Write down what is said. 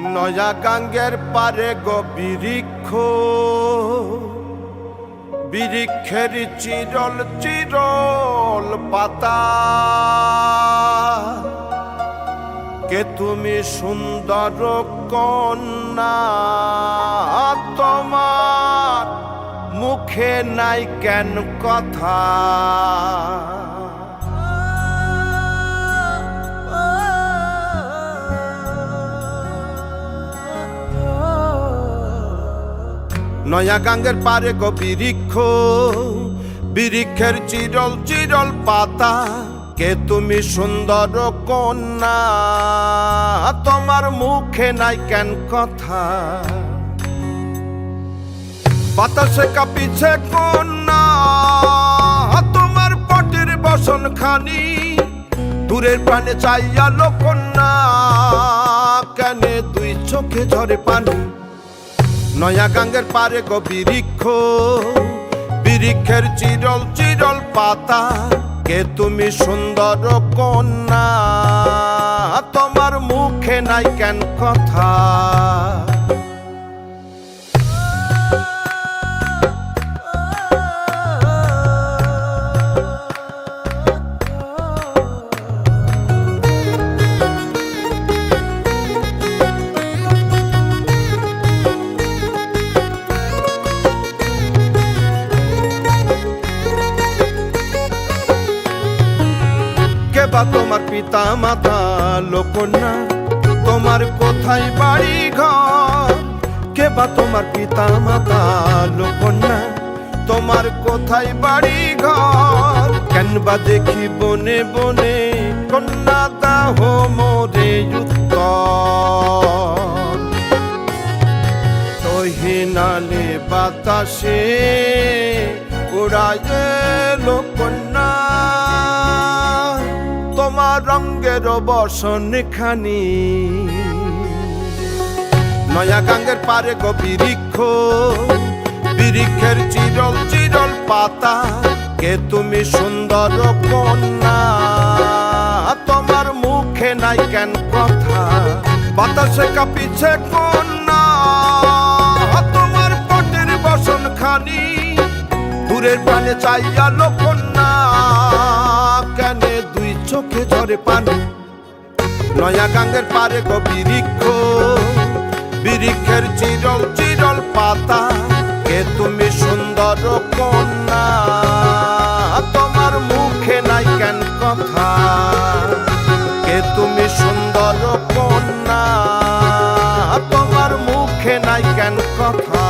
নয়া গাঙ্গের পারে গো বৃক্ষ, বৃক্ষের চিরল চিরল পাতা। কে তুমি সুন্দর কন্যা, তোমার মুখে নাই কেন কথা। নয়া গাঙ্গের পারে গো বৃক্ষ, বৃক্ষের চিরল চিরল পাতা। কে তুমি সুন্দর কন্যা, তোমার মুখে নাই কেন কথা। বাতাসে কাঁপিছে কন্যা, তোমার পটির বসন খানি। দূরের প্রাণে চাইয়ালো কন্যা, কেনে দুই চোখে ঝরে পানি। নয়া গাঙ্গের পারে গো বৃক্ষ, বৃক্ষের চিরল চিরল পাতা। কে তুমি সুন্দর কন্যা, তোমার মুখে নাই কেন কথা। কেবা তোমার পিতা মাতা লোকন্যা, তোমার কোথায় বাড়ি ঘর। কেবা তোমার পিতা মাতা লোকন্যা, তোমার কোথায় বাড়ি ঘর। কেনবা দেখি বনে বনে কন্যা দাহ মোরে উত্তর। তহিনালে বাতাসে উড়ায় লোকন্যা, তোমার রঙ্গের বসন খানি। নয়া গাঙ্গের পারে গো বৃক্ষ, বৃক্ষের চিরল চিরল পাতা। কে তুমি সুন্দর কন্যা, তোমার মুখে নাই কেন কথা। বাতাসে কাঁপিছে কন্যা, তোমার পটির বসন খানি। দূরের প্রাণে চাইয়ালো কন্যা, কেনে দুই চোখে ঝরে পানি। নয়া গাঙ্গের পারে গো বৃক্ষ, বৃক্ষের চিরল চিরল পাতা। কে তুমি সুন্দর কন্যা, তোমার মুখে নাই কেন কথা। কে তুমি সুন্দর কন্যা, তোমার মুখে নাই কেন কথা।